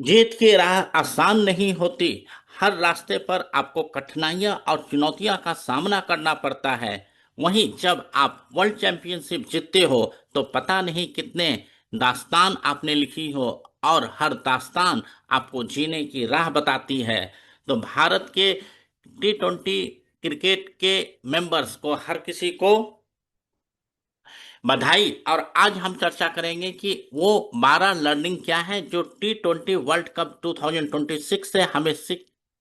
जीत की राह आसान नहीं होती। हर रास्ते पर आपको कठिनाइयां और चुनौतियां का सामना करना पड़ता है। वहीं जब आप वर्ल्ड चैंपियनशिप जीतते हो तो पता नहीं कितने दास्तान आपने लिखी हो, और हर दास्तान आपको जीने की राह बताती है। तो भारत के T20 क्रिकेट के मेंबर्स को, हर किसी को बधाई। और आज हम चर्चा करेंगे कि वो 12 लर्निंग क्या है जो T20 वर्ल्ड कप 2026 से हमें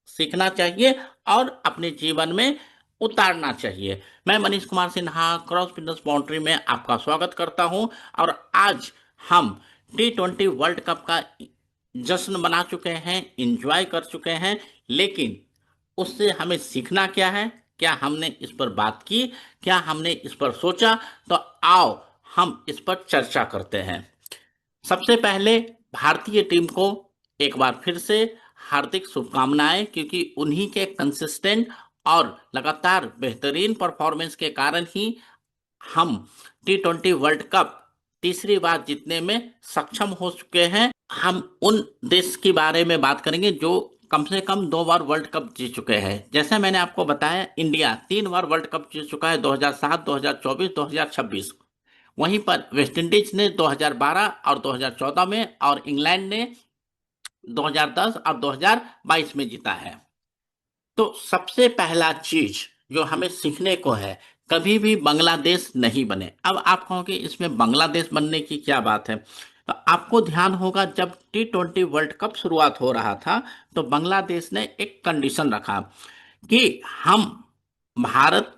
सीखना चाहिए और अपने जीवन में उतारना चाहिए। मैं Manish Kumar Sinha cross fitness boundary में आपका स्वागत करता हूं। और आज हम T20 वर्ल्ड कप का जश्न मना चुके हैं, इंजॉय कर चुके हैं, लेकिन उससे हमें सीखना क्या है? क्या हमने इस पर बात की? क्या हमने इस पर सोचा? तो आओ हम इस पर चर्चा करते हैं। सबसे पहले भारतीय टीम को एक बार फिर से हार्दिक शुभकामनाएं, क्योंकि उन्हीं के कंसिस्टेंट और लगातार बेहतरीन परफॉर्मेंस के कारण ही हम T20 वर्ल्ड कप तीसरी बार जीतने में सक्षम हो चुके हैं। हम उन देश के बारे में बात करेंगे जो कम से कम 2 बार वर्ल्ड कप जीत चुके हैं। जैसे मैंने आपको बताया, इंडिया 3 बार वर्ल्ड कप जीत चुका है, 2007, 2024, 2026। वहीं पर वेस्ट इंडीज ने 2012 और 2014 में, और इंग्लैंड ने 2010 और 2022 में जीता है। तो सबसे पहला चीज जो हमें सीखने को है, कभी भी बांग्लादेश नहीं बने। अब आप कहोगे इसमें बांग्लादेश बनने की क्या बात है? तो आपको ध्यान होगा, जब T20 वर्ल्ड कप शुरुआत हो रहा था तो बांग्लादेश ने एक कंडीशन रखा कि हम भारत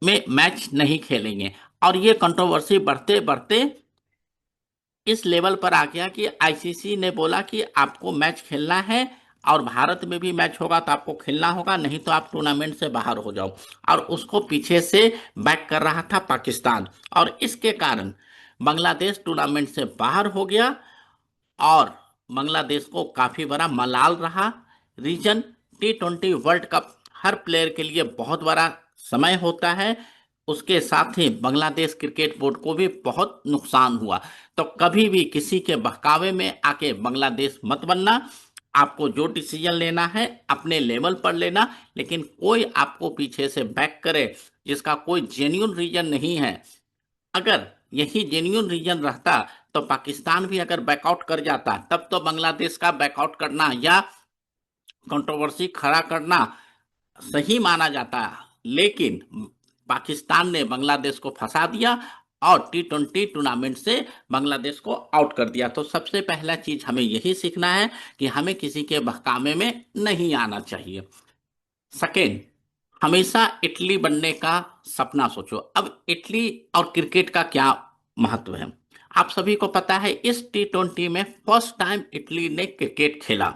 में मैच नहीं खेलेंगे। और ये कंट्रोवर्सी बढ़ते बढ़ते इस लेवल पर आ गया कि आईसीसी ने बोला कि आपको मैच खेलना है, और भारत में भी मैच होगा तो आपको खेलना होगा, नहीं तो आप टूर्नामेंट से बाहर हो जाओ। और उसको पीछे से बैक कर रहा था पाकिस्तान, और इसके कारण बांग्लादेश टूर्नामेंट से बाहर हो गया। और बांग्लादेश को काफी बड़ा मलाल रहा। रीजन, T20 वर्ल्ड कप हर प्लेयर के लिए बहुत बड़ा समय होता है। उसके साथ ही बांग्लादेश क्रिकेट बोर्ड को भी बहुत नुकसान हुआ। तो कभी भी किसी के बहकावे में आके बांग्लादेश मत बनना। आपको जो डिसीजन लेना है अपने लेवल पर लेना, लेकिन कोई आपको पीछे से बैक करे जिसका कोई जेन्युइन रीजन नहीं है। अगर यही जेन्युइन रीजन रहता तो पाकिस्तान भी अगर बैकआउट कर जाता, तब तो बांग्लादेश का बैकआउट करना या कंट्रोवर्सी खड़ा करना सही माना जाता। लेकिन पाकिस्तान ने बांग्लादेश को फंसा दिया और T20 टूर्नामेंट से बांग्लादेश को आउट कर दिया। तो सबसे पहला चीज हमें यही सीखना है कि हमें किसी के बहकावे में नहीं आना चाहिए। सेकेंड, हमेशा इटली बनने का सपना सोचो। अब इटली और क्रिकेट का क्या महत्व है आप सभी को पता है। इस T20 में फर्स्ट टाइम इटली ने क्रिकेट खेला,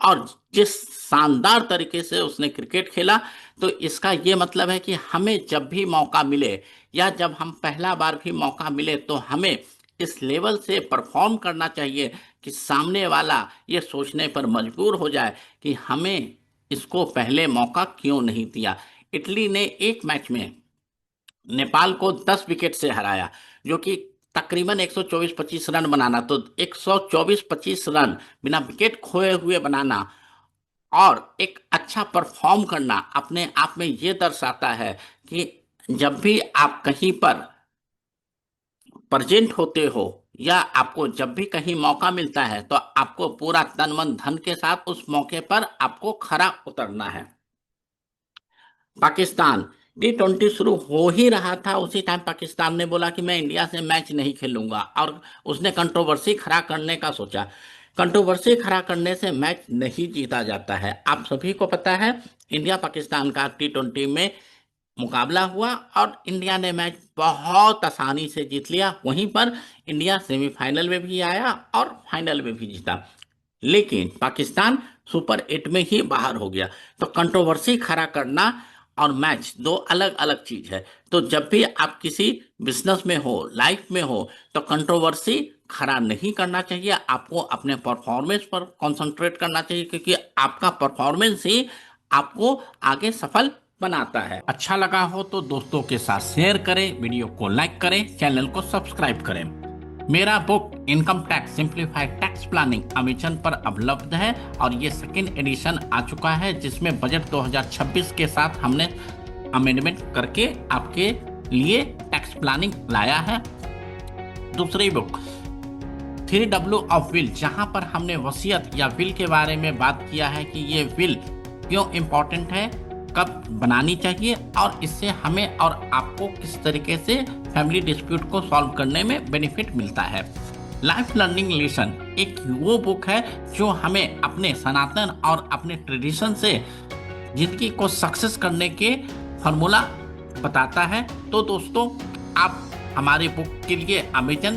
और जिस शानदार तरीके से उसने क्रिकेट खेला, तो इसका ये मतलब है कि हमें जब भी मौका मिले, या जब हम पहला बार भी मौका मिले, तो हमें इस लेवल से परफॉर्म करना चाहिए कि सामने वाला ये सोचने पर मजबूर हो जाए कि हमें इसको पहले मौका क्यों नहीं दिया। इटली ने एक मैच में नेपाल को 10 विकेट से हराया, जो कि तकरीबन 124-25 रन बनाना, तो 124-25 रन बिना विकेट खोए हुए बनाना और एक अच्छा परफॉर्म करना अपने आप में ये दर्शाता है कि जब भी आप कहीं पर प्रेजेंट होते हो, या आपको जब भी कहीं मौका मिलता है, तो आपको पूरा तन मन धन के साथ उस मौके पर आपको खरा उतरना है। पाकिस्तान, T20 शुरू हो ही रहा था, उसी टाइम पाकिस्तान ने बोला कि मैं इंडिया से मैच नहीं खेलूंगा, और उसने कंट्रोवर्सी खड़ा करने का सोचा। कंट्रोवर्सी खड़ा करने से मैच नहीं जीता जाता है। आप सभी को पता है, इंडिया पाकिस्तान का T20 में मुकाबला हुआ और इंडिया ने मैच बहुत आसानी से जीत लिया। वहीं पर इंडिया सेमीफाइनल में भी आया और फाइनल में भी जीता, लेकिन पाकिस्तान सुपर 8 में ही बाहर हो गया। तो कंट्रोवर्सी खड़ा करना और मैच दो अलग अलग चीज है। तो जब भी आप किसी बिजनेस में हो, लाइफ में हो, तो कंट्रोवर्सी खड़ा नहीं करना चाहिए। आपको अपने परफॉर्मेंस पर कंसंट्रेट करना चाहिए, क्योंकि आपका परफॉर्मेंस ही आपको आगे सफल बनाता है। अच्छा लगा हो तो दोस्तों के साथ शेयर करें, वीडियो को लाइक करें, चैनल को सब्सक्राइब करें। मेरा book income tax simplified tax planning Amazon पर उपलब्ध है और ये सेकेंड एडिशन आ चुका है, जिसमें बजट 2026 के साथ हमने अमेंडमेंट करके आपके लिए टैक्स प्लानिंग लाया है। दूसरी बुक 3W ऑफ विल, जहां पर हमने वसीयत या विल के बारे में बात किया है कि ये विल क्यों इम्पोर्टेंट है, कब बनानी चाहिए और इससे हमें और आपको किस तरीके से फैमिली डिस्प्यूट को सॉल्व करने में बेनिफिट मिलता है। लाइफ लर्निंग लेसन एक वो बुक है जो हमें अपने सनातन और अपने ट्रेडिशन से जिंदगी को सक्सेस करने के फॉर्मूला बताता है। तो दोस्तों, आप हमारे बुक के लिए अमेजन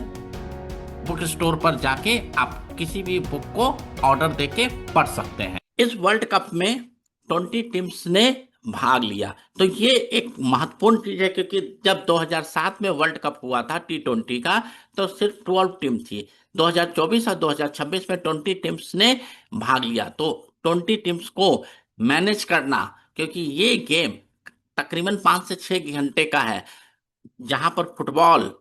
बुक स्टोर पर जाके आप किसी भी बुक को ऑर्डर देके पढ़ सकते हैं। इस वर्ल्ड कप में 20 टीम्स ने भाग लिया, तो ये एक महत्वपूर्ण चीज है, क्योंकि जब 2007 में वर्ल्ड कप हुआ था T20 का, तो सिर्फ 12 टीम थी। 2024 और 2026 में 20 टीम्स ने भाग लिया। तो 20 टीम्स को मैनेज करना, क्योंकि ये गेम तकरीबन 5 से 6 घंटे का है, जहां पर फुटबॉल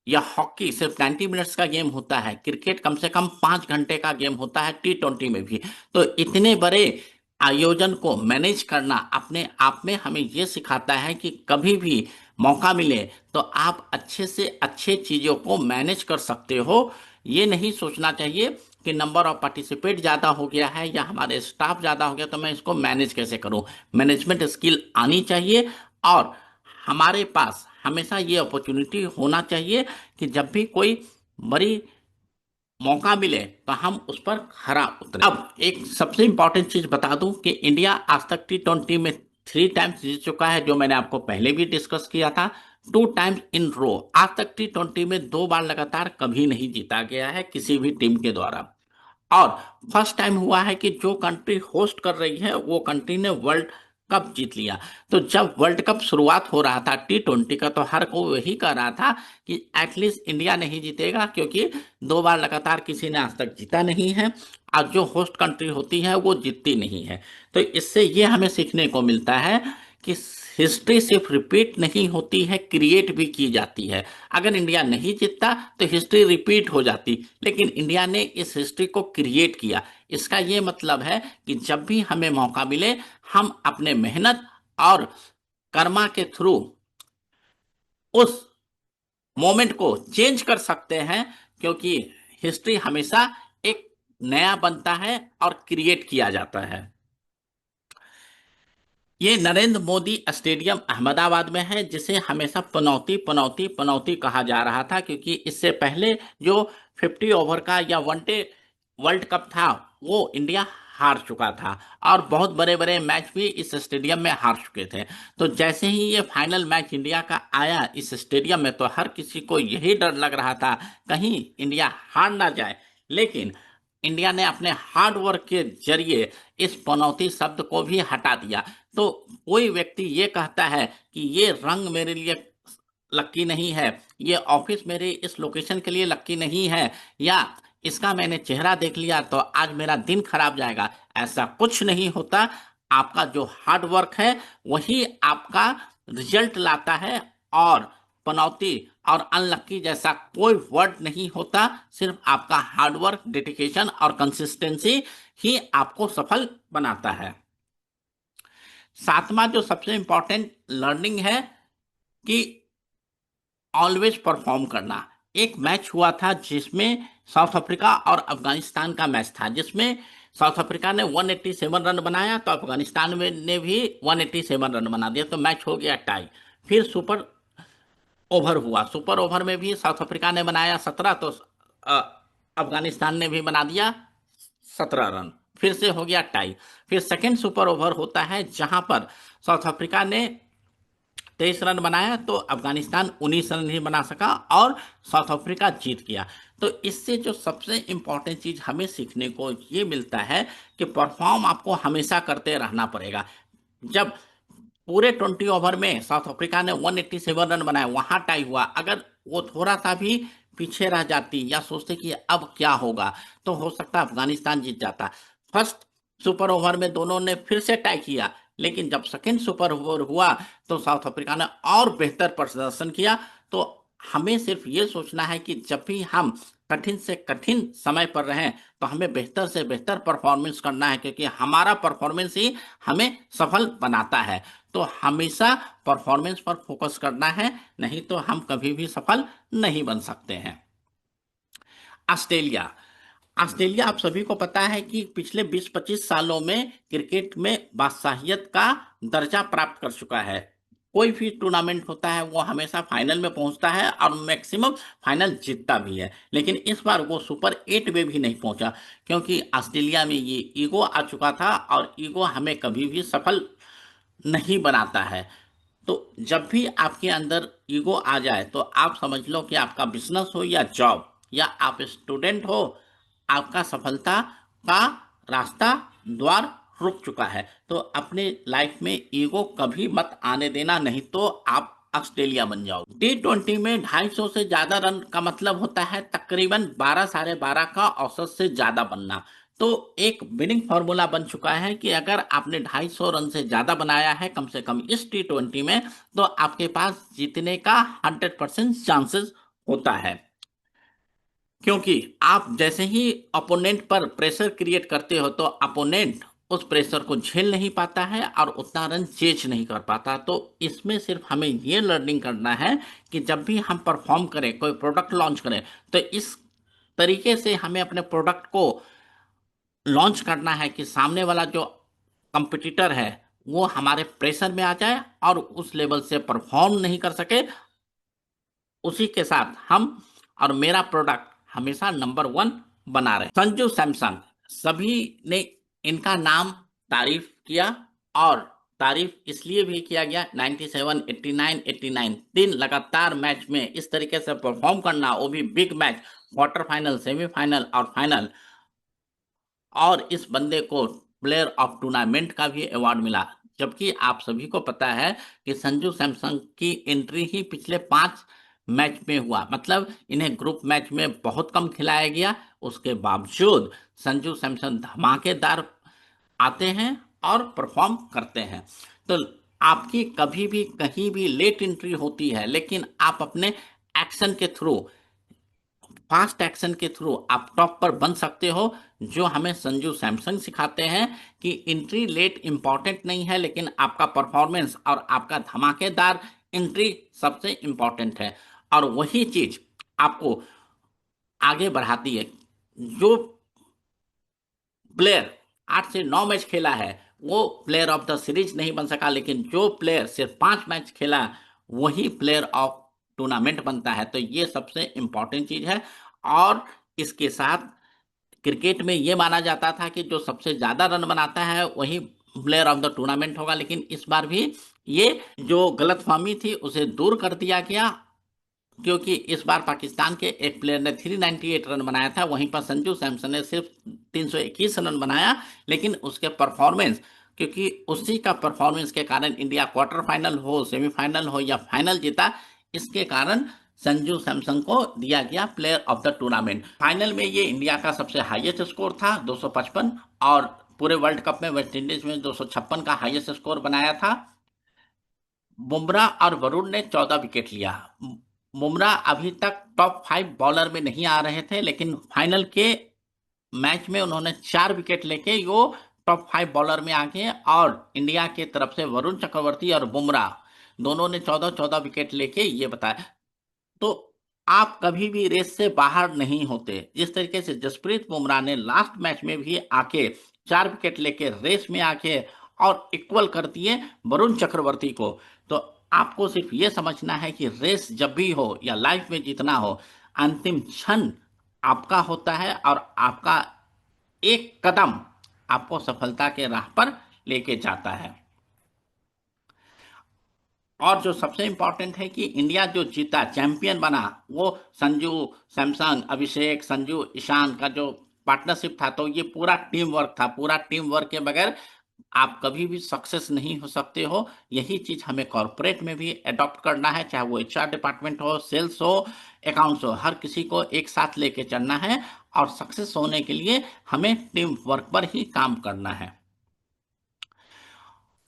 या हॉकी सिर्फ 90 मिनट्स का गेम होता है, क्रिकेट कम से कम 5 घंटे का गेम होता है T20 में भी। तो इतने बड़े आयोजन को मैनेज करना अपने आप में हमें ये सिखाता है कि कभी भी मौका मिले तो आप अच्छे से अच्छे चीजों को मैनेज कर सकते हो। ये नहीं सोचना चाहिए कि नंबर ऑफ पार्टिसिपेट ज़्यादा हो गया है या हमारे स्टाफ ज़्यादा हो गया तो मैं इसको मैनेज कैसे करूं। मैनेजमेंट स्किल आनी चाहिए और हमारे पास हमेशा ये अपॉर्चुनिटी होना चाहिए कि जब भी कोई बड़ी मौका मिले तो हम उस पर खरा उतरे। अब एक सबसे इंपॉर्टेंट चीज बता दूं कि इंडिया आज तक T20 में 3 टाइम्स जीत चुका है, जो मैंने आपको पहले भी डिस्कस किया था। 2 टाइम्स इन रो। आज तक T20 में 2 बार लगातार कभी नहीं जीता गया है किसी भी टीम के द्वारा। और फर्स्ट टाइम हुआ है कि जो कंट्री होस्ट कर रही है वो कंट्री ने वर्ल्ड कप जीत लिया। तो जब वर्ल्ड कप शुरुआत हो रहा था T20 का, तो हर कोई वही कह रहा था कि एटलीस्ट इंडिया नहीं जीतेगा, क्योंकि 2 बार लगातार किसी ने आज तक जीता नहीं है और जो होस्ट कंट्री होती है वो जीतती नहीं है। तो इससे ये हमें सीखने को मिलता है कि हिस्ट्री सिर्फ रिपीट नहीं होती है, क्रिएट भी की जाती है। अगर इंडिया नहीं जीतता तो हिस्ट्री रिपीट हो जाती, लेकिन इंडिया ने इस हिस्ट्री को क्रिएट किया। इसका ये मतलब है कि जब भी हमें मौका मिले हम अपने मेहनत और कर्मा के थ्रू उस मोमेंट को चेंज कर सकते हैं, क्योंकि हिस्ट्री हमेशा एक नया बनता है और क्रिएट किया जाता है। ये नरेंद्र मोदी स्टेडियम अहमदाबाद में है, जिसे हमेशा पनौती पनौती पनौती कहा जा रहा था, क्योंकि इससे पहले जो 50 ओवर का या वनडे वर्ल्ड कप था वो इंडिया हार चुका था और बहुत बड़े बड़े मैच भी इस स्टेडियम में हार चुके थे। तो जैसे ही ये फाइनल मैच इंडिया का आया इस स्टेडियम में, तो हर किसी को यही डर लग रहा था कहीं इंडिया हार ना जाए। लेकिन इंडिया ने अपने हार्ड वर्क के जरिए इस पनौती शब्द को भी हटा दिया। तो कोई व्यक्ति ये कहता है कि ये रंग मेरे लिए लक्की नहीं है, ये ऑफिस मेरे इस लोकेशन के लिए लक्की नहीं है, या इसका मैंने चेहरा देख लिया तो आज मेरा दिन खराब जाएगा, ऐसा कुछ नहीं होता। आपका जो हार्ड वर्क है वही आपका रिजल्ट लाता है, और पनौती और अनलक्की जैसा कोई वर्ड नहीं होता। सिर्फ आपका हार्डवर्क, डेडिकेशन और कंसिस्टेंसी ही आपको सफल बनाता है। सातवां जो सबसे इंपॉर्टेंट लर्निंग है कि ऑलवेज परफॉर्म करना। एक मैच हुआ था जिसमें साउथ अफ्रीका और अफगानिस्तान का मैच था, जिसमें साउथ अफ्रीका ने 187 रन बनाया तो अफगानिस्तान में ने भी 187 रन बना दिया, तो मैच हो गया टाई। फिर सुपर ओवर हुआ, सुपर ओवर में भी साउथ अफ्रीका ने बनाया 17, तो अ, अफगानिस्तान ने भी बना दिया 17 रन, फिर से हो गया टाई। फिर सेकेंड सुपर ओवर होता है जहां पर साउथ अफ्रीका ने 23 रन बनाया तो अफगानिस्तान 19 रन ही बना सका और साउथ अफ्रीका जीत गया। तो इससे जो सबसे इंपॉर्टेंट चीज हमें सीखने को ये मिलता है कि परफॉर्म आपको हमेशा करते रहना पड़ेगा। जब पूरे 20 ओवर में साउथ अफ्रीका ने 187 रन बनाए, वहां टाई हुआ, अगर वो थोड़ा सा भी पीछे रह जाती या सोचते कि अब क्या होगा, तो हो सकता अफगानिस्तान जीत जाता। फर्स्ट सुपर ओवर में दोनों ने फिर से टाई किया, लेकिन जब सेकेंड सुपर ओवर हुआ तो साउथ अफ्रीका ने और बेहतर प्रदर्शन किया, तो हमें सिर्फ ये सोचना है कि जब भी हम कठिन से कठिन समय पर रहें तो हमें बेहतर से बेहतर परफॉर्मेंस करना है, क्योंकि हमारा परफॉर्मेंस ही हमें सफल बनाता है। तो हमेशा परफॉर्मेंस पर फोकस करना है, नहीं तो हम कभी भी सफल नहीं बन सकते हैं। ऑस्ट्रेलिया। ऑस्ट्रेलिया आप सभी को पता है कि पिछले 20-25 सालों में क्रिकेट में बादशाहियत का दर्जा प्राप्त कर चुका है। कोई भी टूर्नामेंट होता है वो हमेशा फाइनल में पहुंचता है और मैक्सिमम फाइनल जीतता भी है, लेकिन इस बार वो सुपर 8 में भी नहीं पहुंचा, क्योंकि ऑस्ट्रेलिया में ये ईगो आ चुका था, और ईगो हमें कभी भी सफल नहीं बनाता है। तो जब भी आपके अंदर ईगो आ जाए तो आप समझ लो कि आपका बिजनेस हो या जॉब या आप स्टूडेंट हो, आपका सफलता का रास्ता द्वार रुक चुका है। तो अपने लाइफ में ईगो कभी मत आने देना, नहीं तो आप ऑस्ट्रेलिया बन जाओ। T20 में 250 से ज्यादा रन का मतलब होता है तकरीबन 12 साढ़े 12 का औसत से ज्यादा बनना। तो एक विनिंग फॉर्मूला बन चुका है कि अगर आपने 250 रन से ज्यादा बनाया है कम से कम इस T20 में, तो आपके पास जीतने का 100% चांसेस होता है। क्योंकि आप जैसे ही अपोनेंट पर प्रेशर क्रिएट करते हो तो अपोनेंट उस प्रेशर को झेल नहीं पाता है और उतना रन चेज नहीं कर पाता। तो इसमें सिर्फ हमें ये लर्निंग करना है कि जब भी हम परफॉर्म करें, कोई प्रोडक्ट लॉन्च करें, तो इस तरीके से हमें अपने प्रोडक्ट को लॉन्च करना है कि सामने वाला जो कंपटीटर है वो हमारे प्रेशर में आ जाए और उस लेवल से परफॉर्म नहीं कर सके। उसी के साथ हम और मेरा प्रोडक्ट हमेशा नंबर 1 बना रहे। संजू सैमसंग, सभी ने इनका नाम तारीफ किया, और तारीफ इसलिए भी किया गया। 97, 89, 89 तीन लगातार मैच में इस तरीके से परफॉर्म करना, वो भी big match, quarter final, semifinal और फाइनल। और इस बंदे को प्लेयर ऑफ टूर्नामेंट का भी अवार्ड मिला। जबकि आप सभी को पता है कि संजू सैमसंग की एंट्री ही पिछले 5 मैच में हुआ, मतलब इन्हें ग्रुप मैच में बहुत कम खिलाया गया। उसके बावजूद संजू सैमसंग धमाकेदार आते हैं और परफॉर्म करते हैं। तो आपकी कभी भी कहीं भी लेट एंट्री होती है, लेकिन आप अपने एक्शन के थ्रू, फास्ट एक्शन के थ्रू आप टॉप पर बन सकते हो। जो हमें संजू सैमसंग सिखाते हैं कि एंट्री लेट इंपॉर्टेंट नहीं है, लेकिन आपका परफॉर्मेंस और आपका धमाकेदार एंट्री सबसे इंपॉर्टेंट है। और वही चीज आपको आगे बढ़ाती है। जो प्लेयर 8 से 9 मैच खेला है वो प्लेयर ऑफ द सीरीज नहीं बन सका, लेकिन जो प्लेयर सिर्फ 5 मैच खेला वही प्लेयर ऑफ टूर्नामेंट बनता है। तो ये सबसे इंपॉर्टेंट चीज है। और इसके साथ क्रिकेट में ये माना जाता था कि जो सबसे ज्यादा रन बनाता है वही प्लेयर ऑफ द टूर्नामेंट होगा, लेकिन इस बार भी ये जो गलतफहमी थी उसे दूर कर दिया गया, क्योंकि इस बार पाकिस्तान के एक प्लेयर ने 398 रन बनाया था, वहीं पर संजू सैमसन ने सिर्फ 321 रन बनाया। लेकिन उसके परफॉर्मेंस, क्योंकि उसी का परफॉर्मेंस के कारण इंडिया क्वार्टर फाइनल हो, सेमीफाइनल हो या फाइनल जीता, इसके कारण संजू सैमसन को दिया गया player of the tournament. Final में ये इंडिया का सबसे हाईएस्ट स्कोर था 255, और पूरे वर्ल्ड कप में वेस्टइंडीज में 256 का हाईएस्ट स्कोर बनाया था। बुमराह और वरुण ने 14 विकेट लिया। बुमराह अभी तक टॉप 5 बॉलर में नहीं आ रहे थे, लेकिन फाइनल के मैच में उन्होंने 4 विकेट लेके वो टॉप 5 बॉलर में आ गए। और इंडिया की तरफ से वरुण चक्रवर्ती और बुमराह दोनों ने 14-14 विकेट लेके ये बताया। तो आप कभी भी रेस से बाहर नहीं होते। जिस तरीके से जसप्रीत बुमराह ने लास्ट मैच में भी आके 4 विकेट लेके रेस में आके और इक्वल कर दिए वरुण चक्रवर्ती को। तो आपको सिर्फ ये समझना है कि रेस जब भी हो या लाइफ में जीतना हो, अंतिम क्षण आपका होता है, और आपका एक कदम आपको सफलता के राह पर लेके जाता है। और जो सबसे इंपॉर्टेंट है कि इंडिया जो जीता, चैंपियन बना, वो संजू सैमसंग, अभिषेक, संजू, ईशान का जो पार्टनरशिप था। तो ये पूरा टीम वर्क था। पूरा टीम वर्क के बगैर आप कभी भी सक्सेस नहीं हो सकते हो। यही चीज हमें कॉर्पोरेट में भी अडॉप्ट करना है, चाहे वो एचआर डिपार्टमेंट हो, सेल्स हो, अकाउंट्स हो, हर किसी को एक साथ लेके चलना है। और सक्सेस होने के लिए हमें टीम वर्क पर ही काम करना है।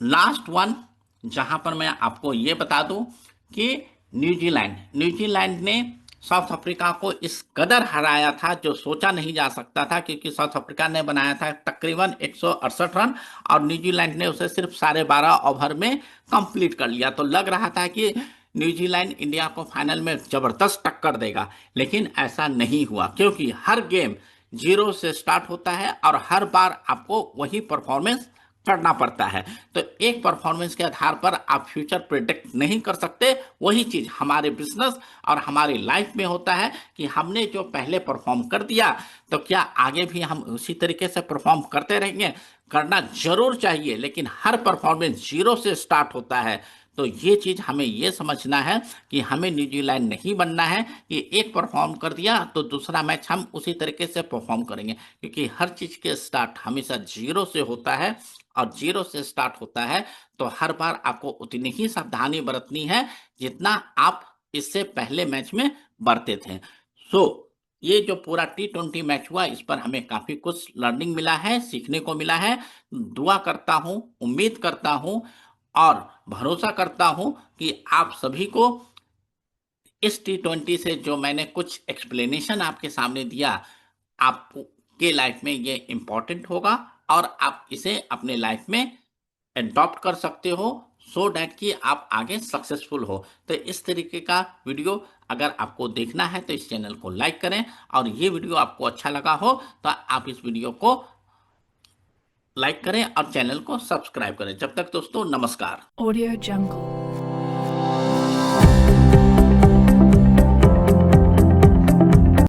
लास्ट वन, जहां पर मैं आपको ये बता दूं कि न्यूजीलैंड ने साउथ अफ्रीका को इस कदर हराया था जो सोचा नहीं जा सकता था, क्योंकि साउथ अफ्रीका ने बनाया था तकरीबन 168 रन और न्यूजीलैंड ने उसे सिर्फ 12.5 ओवर में कंप्लीट कर लिया। तो लग रहा था कि न्यूजीलैंड इंडिया को फाइनल में जबरदस्त टक्कर देगा, लेकिन ऐसा नहीं हुआ, क्योंकि हर गेम जीरो से स्टार्ट होता है और हर बार आपको वही परफॉर्मेंस करना पड़ता है। तो एक परफॉर्मेंस के आधार पर आप फ्यूचर प्रिडिक्ट नहीं कर सकते। वही चीज हमारे बिजनेस और हमारी लाइफ में होता है कि हमने जो पहले परफॉर्म कर दिया, तो क्या आगे भी हम उसी तरीके से परफॉर्म करते रहेंगे? करना जरूर चाहिए, लेकिन हर परफॉर्मेंस जीरो से स्टार्ट होता है। तो ये चीज हमें ये समझना है कि हमें न्यूजीलैंड नहीं बनना है कि एक परफॉर्म कर दिया तो दूसरा मैच हम उसी तरीके से परफॉर्म करेंगे, क्योंकि हर चीज के स्टार्ट हमेशा जीरो से होता है और जीरो से स्टार्ट होता है। तो हर बार आपको उतनी ही सावधानी बरतनी है जितना आप इससे पहले मैच में बरते थे। सो ये जो पूरा T20 मैच हुआ, इस पर हमें काफी कुछ लर्निंग मिला है, सीखने को मिला है। दुआ करता हूं, उम्मीद करता हूं और भरोसा करता हूं कि आप सभी को इस T20 से जो मैंने कुछ एक्सप्लेनेशन आपके सामने दिया, आपके लाइफ में ये इंपॉर्टेंट होगा और आप इसे अपने लाइफ में अडॉप्ट कर सकते हो, सो डैट कि आप आगे सक्सेसफुल हो। तो इस तरीके का वीडियो अगर आपको देखना है तो इस चैनल को लाइक करें, और ये वीडियो आपको अच्छा लगा हो तो आप इस वीडियो को लाइक करें और चैनल को सब्सक्राइब करें। जब तक दोस्तों, नमस्कार। Audio Jungle.